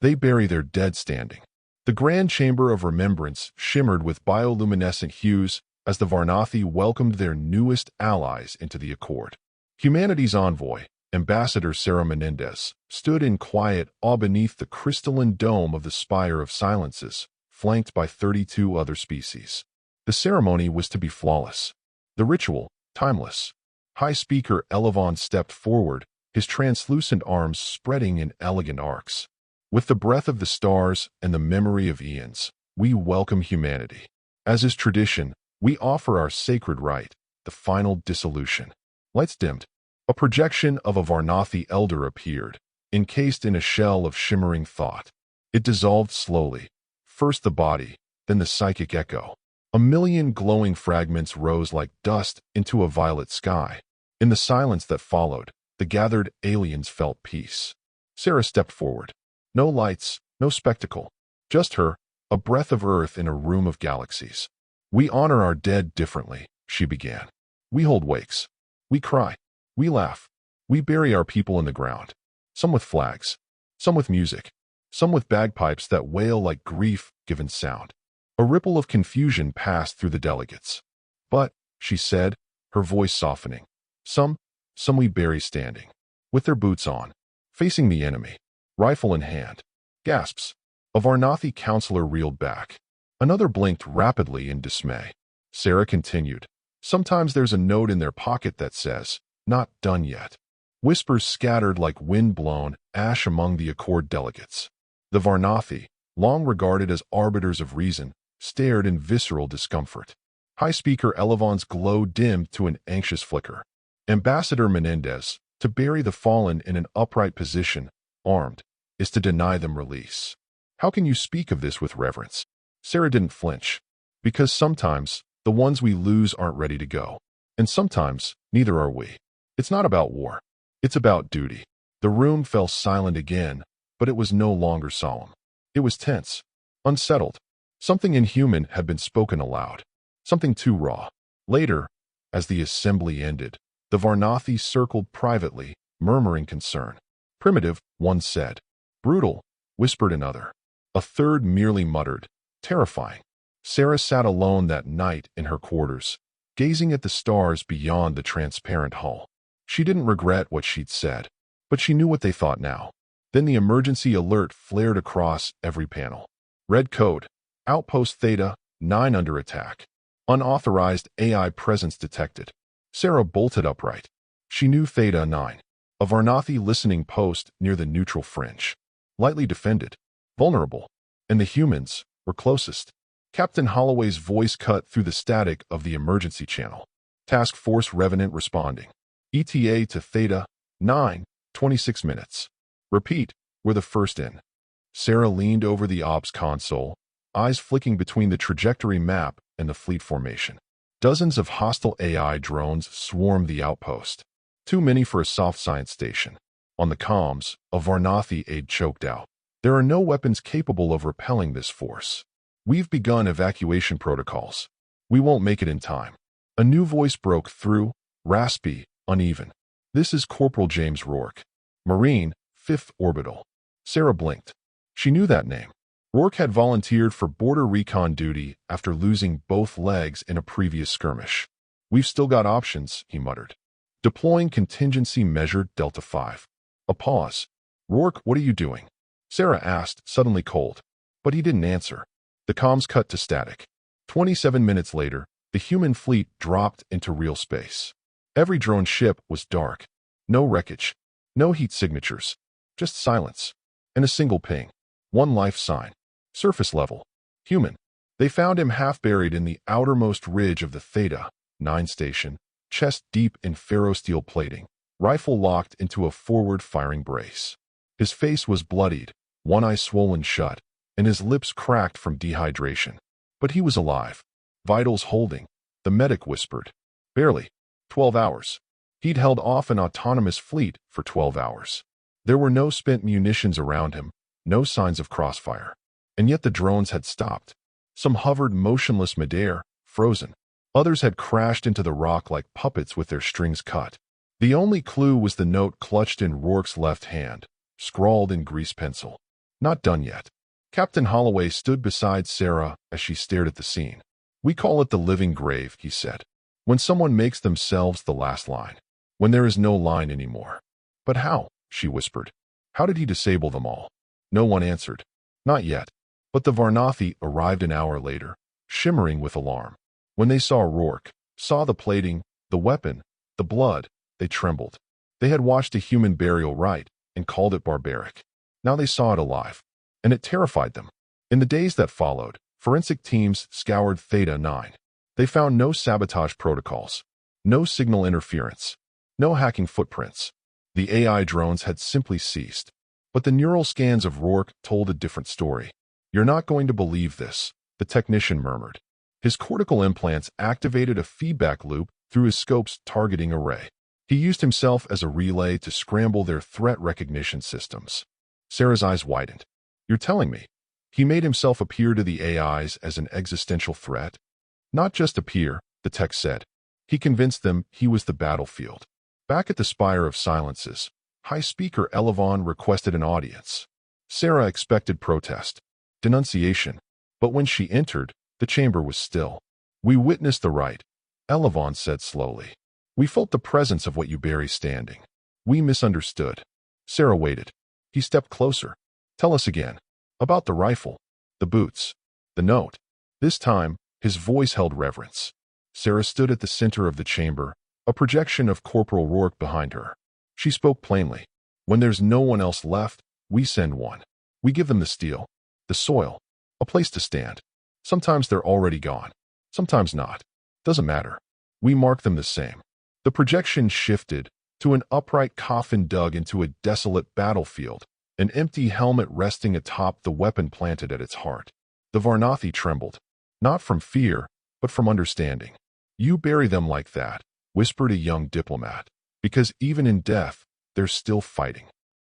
They bury their dead standing. The grand chamber of remembrance shimmered with bioluminescent hues as the Varnathi welcomed their newest allies into the Accord. Humanity's envoy, Ambassador Sarah Menendez, stood in quiet awe beneath the crystalline dome of the Spire of Silences, flanked by 32 other species. The ceremony was to be flawless. The ritual, timeless. High Speaker Elevon stepped forward, his translucent arms spreading in elegant arcs. With the breath of the stars and the memory of eons, we welcome humanity. As is tradition, we offer our sacred rite, the final dissolution. Lights dimmed. A projection of a Varnathi elder appeared, encased in a shell of shimmering thought. It dissolved slowly, first the body, then the psychic echo. A million glowing fragments rose like dust into a violet sky. In the silence that followed, the gathered aliens felt peace. Sarah stepped forward. No lights, no spectacle. Just her, a breath of earth in a room of galaxies. We honor our dead differently, she began. We hold wakes. We cry. We laugh. We bury our people in the ground. Some with flags. Some with music. Some with bagpipes that wail like grief-given sound. A ripple of confusion passed through the delegates. But, she said, her voice softening, some we bury standing, with their boots on, facing the enemy, rifle in hand. Gasps. A Varnathi counselor reeled back. Another blinked rapidly in dismay. Sarah continued. Sometimes there's a note in their pocket that says, "Not done yet." Whispers scattered like wind-blown ash among the Accord delegates. The Varnathi, long regarded as arbiters of reason, stared in visceral discomfort. High Speaker Elevon's glow dimmed to an anxious flicker. Ambassador Menendez, to bury the fallen in an upright position, armed, is to deny them release. How can you speak of this with reverence? Sarah didn't flinch. Because sometimes, the ones we lose aren't ready to go. And sometimes, neither are we. It's not about war. It's about duty. The room fell silent again, but it was no longer solemn. It was tense, unsettled. Something inhuman had been spoken aloud. Something too raw. Later, as the assembly ended, the Varnathi circled privately, murmuring concern. Primitive, one said. Brutal, whispered another. A third merely muttered. Terrifying. Sarah sat alone that night in her quarters, gazing at the stars beyond the transparent hull. She didn't regret what she'd said, but she knew what they thought now. Then the emergency alert flared across every panel. Red code. Outpost Theta, 9 under attack. Unauthorized AI presence detected. Sarah bolted upright. She knew Theta 9, a Varnathi listening post near the neutral fringe. Lightly defended. Vulnerable. And the humans were closest. Captain Holloway's voice cut through the static of the emergency channel. Task Force Revenant responding. ETA to Theta, 9, 26 minutes. Repeat, we're the first in. Sarah leaned over the ops console, eyes flicking between the trajectory map and the fleet formation. Dozens of hostile AI drones swarmed the outpost. Too many for a soft science station. On the comms, a Varnathi aide choked out. There are no weapons capable of repelling this force. We've begun evacuation protocols. We won't make it in time. A new voice broke through, raspy, uneven. This is Corporal James Rourke. Marine, 5th Orbital. Sarah blinked. She knew that name. Rourke had volunteered for border recon duty after losing both legs in a previous skirmish. We've still got options, he muttered. Deploying contingency measure Delta 5. A pause. Rourke, what are you doing? Sarah asked, suddenly cold. But he didn't answer. The comms cut to static. 27 minutes later, the human fleet dropped into real space. Every drone ship was dark. No wreckage. No heat signatures. Just silence. And a single ping. One life sign. Surface level. Human. They found him half buried in the outermost ridge of the Theta 9 station, chest deep in ferrosteel plating, rifle locked into a forward-firing brace. His face was bloodied, one eye swollen shut, and his lips cracked from dehydration. But he was alive. Vitals holding. The medic whispered. Barely. 12 hours. He'd held off an autonomous fleet for 12 hours. There were no spent munitions around him, no signs of crossfire. And yet the drones had stopped. Some hovered motionless midair, frozen. Others had crashed into the rock like puppets with their strings cut. The only clue was the note clutched in Rourke's left hand, scrawled in grease pencil. Not done yet. Captain Holloway stood beside Sarah as she stared at the scene. We call it the living grave, he said. When someone makes themselves the last line. When there is no line anymore. But how? She whispered. How did he disable them all? No one answered. Not yet. But the Varnathi arrived an hour later, shimmering with alarm. When they saw Rourke, saw the plating, the weapon, the blood, they trembled. They had watched a human burial rite and called it barbaric. Now they saw it alive, and it terrified them. In the days that followed, forensic teams scoured Theta 9. They found no sabotage protocols, no signal interference, no hacking footprints. The AI drones had simply ceased. But the neural scans of Rourke told a different story. You're not going to believe this, the technician murmured. His cortical implants activated a feedback loop through his scope's targeting array. He used himself as a relay to scramble their threat recognition systems. Sarah's eyes widened. You're telling me? He made himself appear to the AIs as an existential threat? Not just appear, the tech said. He convinced them he was the battlefield. Back at the Spire of Silences, High Speaker Elevon requested an audience. Sarah expected protest, denunciation, but when she entered, the chamber was still. We witnessed the rite, Elevon said slowly. We felt the presence of what you bury standing. We misunderstood. Sarah waited. He stepped closer. Tell us again. About the rifle, the boots, the note. This time, his voice held reverence. Sarah stood at the center of the chamber, a projection of Corporal Rourke behind her. She spoke plainly. When there's no one else left, we send one. We give them the steel, the soil, a place to stand. Sometimes they're already gone. Sometimes not. Doesn't matter. We mark them the same. The projection shifted to an upright coffin dug into a desolate battlefield, an empty helmet resting atop the weapon planted at its heart. The Varnathi trembled, not from fear, but from understanding. You bury them like that, whispered a young diplomat, because even in death, they're still fighting.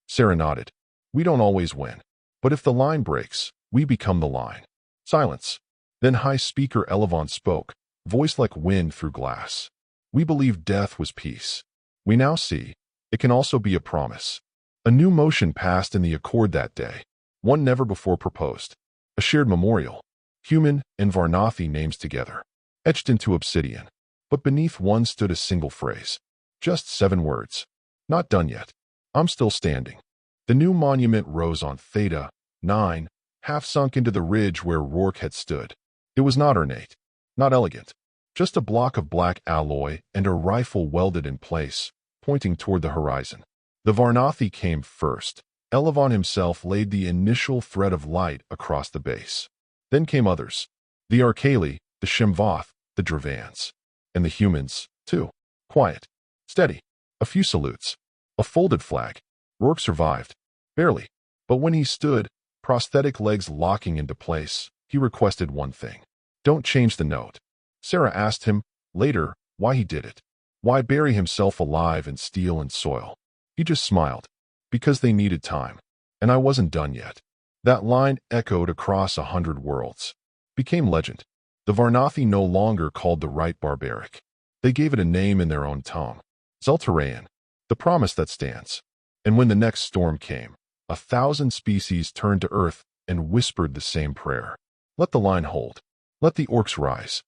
Sarah nodded. We don't always win, but if the line breaks, we become the line. Silence. Then High Speaker Elevon spoke, voice like wind through glass. We believed death was peace. We now see, it can also be a promise. A new motion passed in the Accord that day, one never before proposed. A shared memorial, human and Varnathi names together, etched into obsidian. But beneath one stood a single phrase. Just 7 words. Not done yet. I'm still standing. The new monument rose on Theta 9, half sunk into the ridge where Rourke had stood. It was not ornate, not elegant, just a block of black alloy and a rifle welded in place, pointing toward the horizon. The Varnathi came first. Elevon himself laid the initial thread of light across the base. Then came others. The Arkali, the Shimvoth, the Dravans. And the humans, too. Quiet. Steady. A few salutes. A folded flag. Rourke survived. Barely. But when he stood, prosthetic legs locking into place, he requested one thing. Don't change the note. Sarah asked him, later, why he did it. Why bury himself alive in steel and soil? He just smiled. Because they needed time. And I wasn't done yet. That line echoed across 100 worlds. Became legend. The Varnathi no longer called the rite barbaric. They gave it a name in their own tongue. Zeltarayan. The promise that stands. And when the next storm came, 1,000 species turned to earth and whispered the same prayer. Let the line hold. Let the orcs rise.